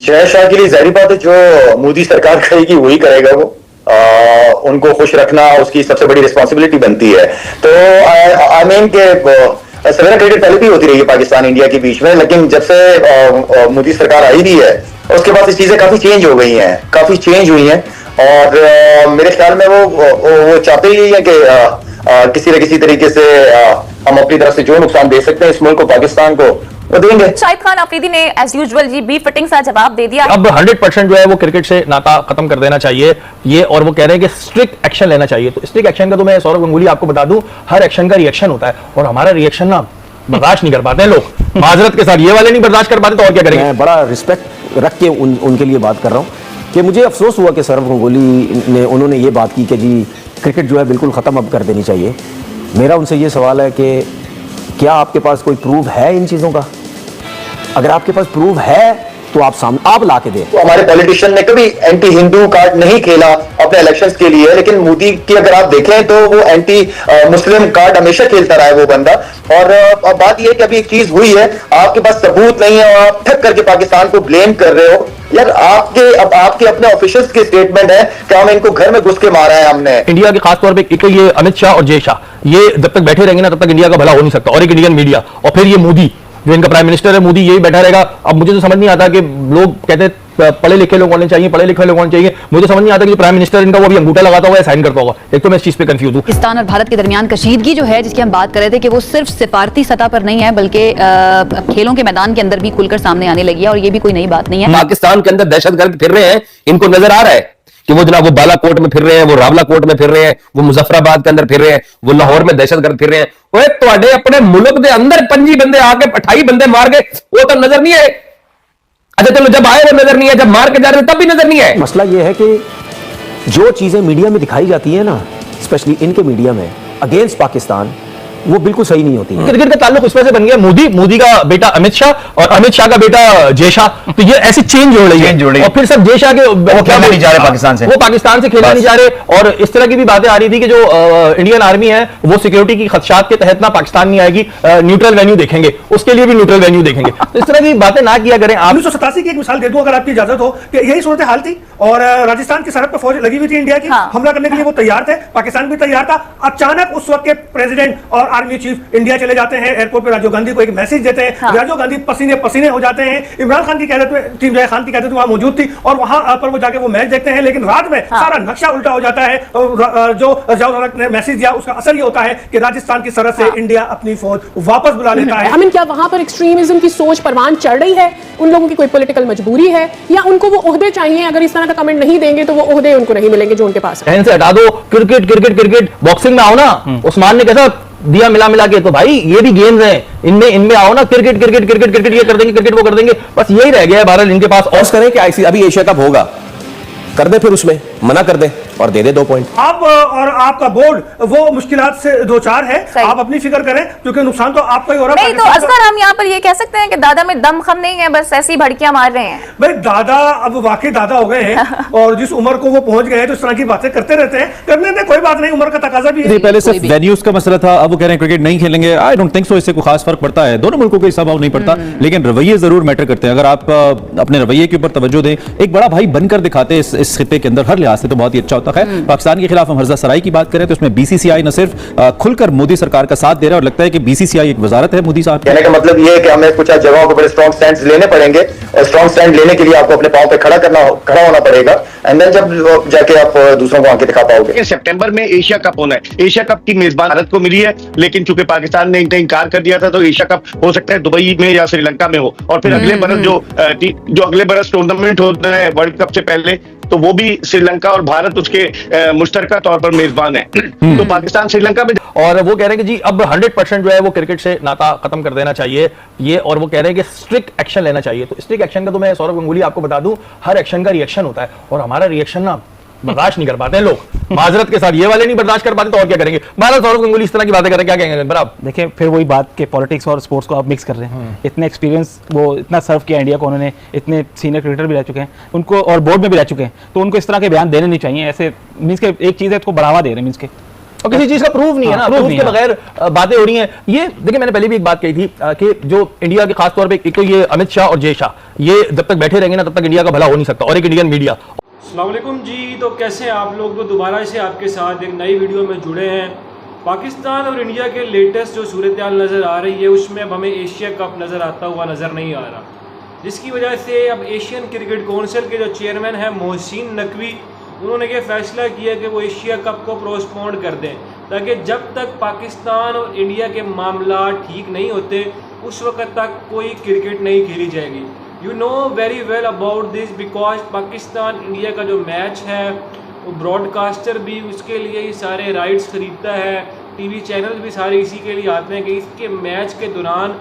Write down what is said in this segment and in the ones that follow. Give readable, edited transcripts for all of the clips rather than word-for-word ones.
जय शाह के लिए जाहिर बात है, जो मोदी सरकार करेगी वही करेगा वो। उनको खुश रखना उसकी सबसे बड़ी रिस्पॉन्सिबिलिटी बनती है। तो आई मीन के सवेरा क्रिकेट पहले भी होती रही है पाकिस्तान इंडिया के बीच में, लेकिन जब से मोदी सरकार आई भी है उसके बाद ये चीजें काफी चेंज हो गई हैं, काफी चेंज हुई हैं। और मेरे ख्याल में वो चाहते ही है कि किसी न किसी तरीके से हम अपनी तरफ से जो नुकसान दे सकते हैं इस मुल्क को, पाकिस्तान को, वो देंगे। शाहिद खान अफरीदी ने एज यूजुअल जी बी फिटिंग सा जवाब दे दिया। अब 100% जो है वो क्रिकेट से नाता खत्म कर देना चाहिए ये, और वो कह रहे हैं कि स्ट्रिक्ट एक्शन लेना चाहिए। तो स्ट्रिक्ट एक्शन का तो मैं सौरव गंगुली आपको बता दूं, हर एक्शन का रिएक्शन होता है और हमारा रिएक्शन ना बर्दाश्त नहीं कर पाते हैं लोग, माजरत के साथ। ये वाले नहीं बर्दाश्त कर पाते तो और क्या करेंगे। मैं बड़ा रिस्पेक्ट रख के उनके लिए बात कर रहा हूँ कि मुझे अफसोस हुआ कि सौरव गंगुली ने उन्होंने ये बात की कि जी क्रिकेट जो है बिल्कुल ख़त्म अब कर देनी चाहिए। मेरा उनसे ये सवाल है कि क्या आपके पास कोई प्रूफ है इन चीज़ों का? अगर आपके पास प्रूफ है तो आप ला के दें। तो हमारे पॉलिटिशियन ने कभी एंटी हिंदू कार्ड नहीं खेला अपने इलेक्शंस के लिए, लेकिन मोदी की अगर आप देखें तो वो एंटी मुस्लिम कार्ड हमेशा खेलता रहा है वो बंदा। और अब बात ये है कि अभी एक चीज हुई है, आपके पास सबूत नहीं है और आप ठग करके पाकिस्तान को ब्लेम कर रहे हो। यार आपके अपने ऑफिशियल्स के स्टेटमेंट है कि हम इनको घर में घुस के मारा है हमने। इंडिया के खासतौर पे एक ये अमित शाह और जय शाह, ये जब तक बैठे रहेंगे ना तब तक इंडिया का भला हो नहीं सकता। और एक इंडियन मीडिया, और फिर ये मोदी जो इनका प्राइम मिनिस्टर है, मोदी यही बैठा रहेगा। अब मुझे तो समझ नहीं आता कि लोग कहते हैं पढ़े लिखे लोग होने चाहिए, पढ़े लिखे लोग होने चाहिए। मुझे समझ नहीं आता कि जो प्राइम मिनिस्टर इनका वो भी अंगूठा लगाता होगा या साइन करता होगा। एक तो मैं इस चीज पे कंफ्यूज हूं। पाकिस्तान और भारत के दरमियान कशीदगी जो है, जिसकी हम बात कर रहे थे कि वो सिर्फ सिफारती सतह पर नहीं है बल्कि खेलों के मैदान के अंदर भी खुलकर सामने आने लगी है, और ये भी कोई नई बात नहीं है। पाकिस्तान के अंदर दहशतगर्द फिर रहे हैं, इनको नजर आ रहा है कि वो जनाब वो बालाकोट में फिर रहे हैं, वो रावलाकोट में फिर रहे हैं, वो मुजफ्फराबाद के अंदर फिर रहे हैं, वो लाहौर में दहशतगर्द फिर रहे हैं। ओए ਤੁਹਾਡੇ अपने मुल्क के अंदर 25 बंदे आके 28 बंदे मार गए, वो तो नजर नहीं आए। अच्छा चलो, जब आए वो नजर नहीं है, जब मार के जा रहे तब भी नजर नहीं आए। मसला ये है कि जो चीजें मीडिया में दिखाई जाती है ना, स्पेशली इनके मीडिया में अगेंस्ट पाकिस्तान, वो बिल्कुल सही नहीं होती है। क्रिकेट का ताल्लुक उसमें से बन गया मोदी का बेटा अमित शाह और अमित शाह का बेटा जय शाह। तो ये ऐसी चेंज हो रही है और फिर सब जय शाह के वो खेलने नहीं जा रहे पाकिस्तान से, वो पाकिस्तान से खेलने नहीं जा रहे। और इस तरह की भी बातें आ रही थी कि जो इंडियन आर्मी है वो सिक्योरिटी की खदशात के तहत ना पाकिस्तान नहीं आएगी, न्यूट्रल वेन्यू देखेंगे, उसके लिए भी न्यूट्रल वेन्यू देखेंगे। तो इस तरह की बातें ना किया करें आप। 1987 की एक मिसाल दे दूं अगर आपकी इजाजत हो, कि यही सूरत हाल थी और राजस्थान की सरहद पर फौज लगी हुई थी इंडिया की। हमला करने के लिए वो तैयार थे, पाकिस्तान भी तैयार था। अचानक उस वक्त के प्रेसिडेंट और आर्मी चीफ इंडिया चले जाते हैं, एयरपोर्ट पे राजीव गांधी को एक मैसेज देते हैं। राजीव गांधी पसीने पसीने हो जाते हैं। इमरान खान की क़यादत में टीम जय खान की क़यादत में वहां मौजूद थी और वहां पर वो जाके वो मैच देखते हैं, लेकिन रात में सारा नक्शा उल्टा हो जाता है। जो रजाउल ने मैसेज दिया उसका असर ये होता है कि राजस्थान की सरहद से इंडिया अपनी फौज वापस बुला लेता है। आई मीन, क्या वहां पर एक्सट्रीमिज्म की सोच परवान चढ़ रही है? उन लोगों की कोई पॉलिटिकल मजबूरी है या उनको वो ओहदे चाहिए? अगर इस तरह का कमेंट नहीं देंगे तो वो ओहदे उनको नहीं मिलेंगे जो उनके पास है। से हटा दो, क्रिकेट क्रिकेट क्रिकेट, बॉक्सिंग में आओ ना। उस्मान ने कैसा दिया मिला के, तो भाई ये भी गेम्स हैं, इनमें आओ ना। क्रिकेट क्रिकेट क्रिकेट क्रिकेट ये कर देंगे, क्रिकेट वो कर देंगे, बस यही रह गया है भारत इनके पास। और करें कि आईसी अभी एशिया कप होगा, कर दे, फिर उसमें मना कर दे और दे दे 2 पॉइंट। आप और आपका बोर्ड वो मुश्किलात से दो चार है, आप अपनी फिक्र करें क्योंकि नुकसान तो आपका ही हो रहा है। नहीं तो असगर हम यहाँ पर ये कह सकते हैं कि दादा में दम खम नहीं है, बस ऐसी भड़कियां मार रहे हैं। भाई दादा अब वाकई दादा हो गए हैं और जिस उम्र को वो पहुंच गए हैं तो इस तरह की बातें करते रहते हैं। करने में कोई बात नहीं, उम्र का तकाजा भी है। पहले सिर्फ वेन्यूज का मसला था, अब वो कह रहे हैं क्रिकेट नहीं खेलेंगे। आई डोंट थिंक सो, इससे कोई खास फर्क पड़ता है। दोनों मुल्कों के हिसाब नहीं पड़ता, लेकिन रवैये जरूर मैटर करते हैं। अगर आप अपने रवैये के ऊपर तवज्जो दें, एक बड़ा भाई बनकर दिखाते हैं इस खित्ते के अंदर, हर लिहाज से तो बहुत ही अच्छा होता है। पाकिस्तान के खिलाफ हम हर्जा सराई की बात करें तो उसमें बीसीसीआई न सिर्फ खुलकर मोदी सरकार का साथ दे रहा है, और लगता है कि बीसीसीआई एक वजारत है मोदी साहब। कहने का मतलब ये है कि हमें कुछ जगहों पर बड़े स्ट्रॉन्ग स्टैंड लेने पड़ेंगे और स्ट्रॉन्ग स्टैंड लेने के लिए आपको अपने पांव पे खड़ा होना पड़ेगा, एंड देन जब जाके आप दूसरों को आंखें दिखा पाओगे। सितंबर में एशिया कप होना है, एशिया कप की मेजबान भारत को मिली है, लेकिन चूंकि पाकिस्तान ने इनकार कर दिया था तो एशिया कप हो सकता है दुबई में या श्रीलंका में हो। और फिर अगले बरस जो अगले बरस टूर्नामेंट होता है वर्ल्ड कप से पहले, तो वो भी श्रीलंका और भारत उसके मुश्तरका तौर पर मेजबान है। तो पाकिस्तान श्रीलंका में, और वो कह रहे हैं कि जी अब 100% जो है वो क्रिकेट से नाता खत्म कर देना चाहिए ये, और वो कह रहे हैं कि स्ट्रिक्ट एक्शन लेना चाहिए। तो स्ट्रिक्ट एक्शन का तो मैं सौरव गंगुली आपको बता दूं, हर एक्शन का रिएक्शन होता है और हमारा रिएक्शन ना बर्दाश्त नहीं कर पाते हैं लोग, माजरत के साथ। ये वाले नहीं बर्दाश्त कर पाते तो और क्या करेंगे। महाराज सौरव गंगुली इस तरह की बातें करें, क्या कहेंगे बराबर? देखिए, फिर वही बात के पॉलिटिक्स और स्पोर्ट्स को आप मिक्स कर रहे हैं। इतने एक्सपीरियंस, वो इतना सर्व किया इंडिया को उन्होंने, इतने सीनियर क्रिकेटर भी रह चुके हैं उनको, और बोर्ड में भी रह चुके हैं, तो उनको इस तरह के बयान देने नहीं चाहिए। ऐसे मीन्स के एक चीज़ है, इसको बढ़ावा दे रहे हैं मीन्स के। और किसी चीज का प्रूफ नहीं है ना, प्रूफ के बगैर बातें हो रही हैं। ये देखिए, मैंने पहले भी एक बात कही थी कि जो इंडिया के खासतौर पे एक तो ये अमित शाह और जय शाह, ये जब तक बैठे रहेंगे ना तब तक इंडिया का भला हो नहीं सकता, और एक इंडियन मीडिया। अस्सलाम वालेकुम जी, तो कैसे हैं आप लोग? तो दोबारा से आपके साथ एक नई वीडियो में जुड़े हैं। पाकिस्तान और इंडिया के लेटेस्ट जो सूरत हाल नज़र आ रही है उसमें अब हमें एशिया कप नज़र आता हुआ नज़र नहीं आ रहा, जिसकी वजह से अब एशियन क्रिकेट काउंसिल के जो चेयरमैन हैं मोहसिन नकवी, उन्होंने ये फैसला किया कि वो एशिया कप को पोस्टपोन कर दें, ताकि जब तक पाकिस्तान और इंडिया के मामला ठीक नहीं होते उस वक्त तक कोई क्रिकेट नहीं खेली जाएगी। You know very well about this, because Pakistan India का जो मैच है वो ब्रॉडकास्टर भी उसके लिए ही सारे राइट्स ख़रीदता है, टीवी चैनल भी सारे इसी के लिए आते हैं कि इसके मैच के दौरान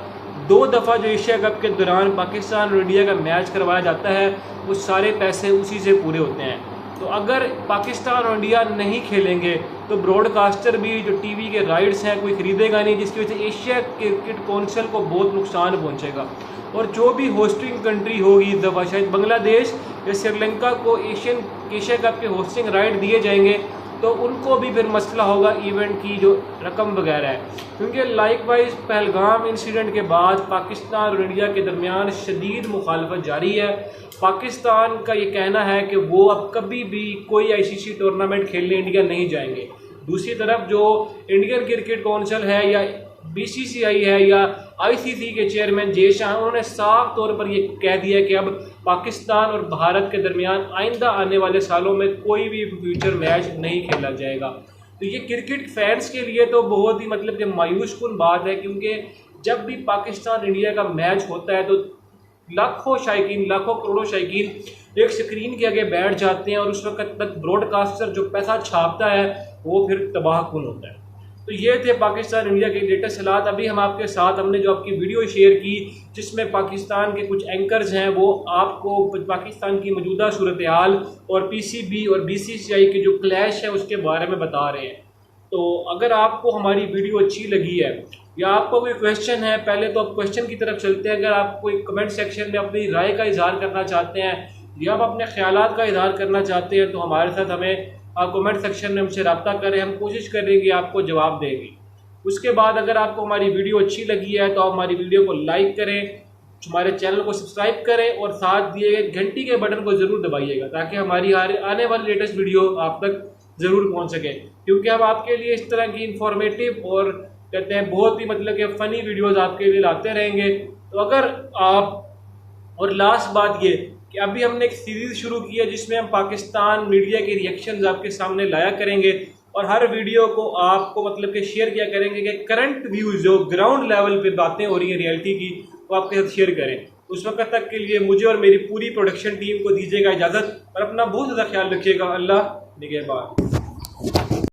2 दफ़ा जो एशिया कप के दौरान पाकिस्तान और इंडिया का मैच करवाया जाता है वो सारे पैसे उसी से पूरे होते हैं। तो अगर पाकिस्तान और इंडिया नहीं खेलेंगे तो ब्रॉडकास्टर भी जो टीवी के राइट्स हैं कोई ख़रीदेगा नहीं, जिसकी वजह से एशिया क्रिकेट काउंसिल को बहुत नुकसान पहुंचेगा। और जो भी होस्टिंग कंट्री होगी, इस दफ़ा शायद बांग्लादेश या श्रीलंका को एशिया कप के होस्टिंग राइट दिए जाएंगे तो उनको भी फिर मसला होगा इवेंट की जो रकम वगैरह है, क्योंकि लाइकवाइज पहलगाम इंसिडेंट के बाद पाकिस्तान और इंडिया के दरमियान शदीद मुखालफत जारी है। पाकिस्तान का ये कहना है कि वो अब कभी भी कोई ICC टूर्नामेंट खेलने इंडिया नहीं जाएंगे। दूसरी तरफ जो इंडियन क्रिकेट काउंसिल है या BCCI है या ICC के चेयरमैन जय शाह, उन्होंने साफ तौर पर ये कह दिया कि अब पाकिस्तान और भारत के दरमियान आइंदा आने वाले सालों में कोई भी फ्यूचर मैच नहीं खेला जाएगा। तो ये क्रिकेट फैंस के लिए तो बहुत ही मतलब कि मायूस कुन बात है, क्योंकि जब भी पाकिस्तान इंडिया का मैच होता है तो लाखों शायकीन, लाखों करोड़ों शायकीन एक स्क्रीन के आगे बैठ जाते हैं और उस वक्त तक ब्रॉडकास्टर जो पैसा छापता है वो फिर तबाह कुन होता है। तो ये थे पाकिस्तान इंडिया के लेटेस्ट हालात। अभी हम आपके साथ हमने जो आपकी वीडियो शेयर की जिसमें पाकिस्तान के कुछ एंकर्स हैं वो आपको पाकिस्तान की मौजूदा सूरत हाल और PCB और BCCI की जो क्लैश है उसके बारे में बता रहे हैं। तो अगर आपको हमारी वीडियो अच्छी लगी है या आपको कोई क्वेश्चन है, पहले तो आप क्वेश्चन की तरफ चलते हैं। अगर आप कोई कमेंट सेक्शन में अपनी राय का इजहार करना चाहते हैं या आप अपने ख्यालात का इजहार करना चाहते हैं तो हमारे साथ हमें आप कमेंट सेक्शन में हमसे रब्ता करें, हम कोशिश करेंगे आपको जवाब देंगे। उसके बाद अगर आपको हमारी वीडियो अच्छी लगी है तो आप हमारी वीडियो को लाइक करें, हमारे चैनल को सब्सक्राइब करें और साथ दिए गए घंटी के बटन को ज़रूर दबाइएगा ताकि हमारी आने वाली लेटेस्ट वीडियो आप तक ज़रूर पहुंच सके, क्योंकि हम आपके लिए इस तरह की इंफॉर्मेटिव और कहते हैं बहुत ही मतलब कि फ़नी वीडियोज़ आपके लिए लाते रहेंगे। तो अगर आप, और लास्ट बात ये कि अभी हमने एक सीरीज़ शुरू की है जिसमें हम पाकिस्तान मीडिया के रिएक्शंस आपके सामने लाया करेंगे और हर वीडियो को आपको मतलब कि शेयर किया करेंगे कि करंट व्यूज़ जो ग्राउंड लेवल पे बातें हो रही हैं रियलिटी की वो आपके साथ शेयर करें। उस वक्त तक के लिए मुझे और मेरी पूरी प्रोडक्शन टीम को दीजिएगा इजाज़त और अपना बहुत ज़्यादा ख्याल रखिएगा। अल्लाह निगहबान।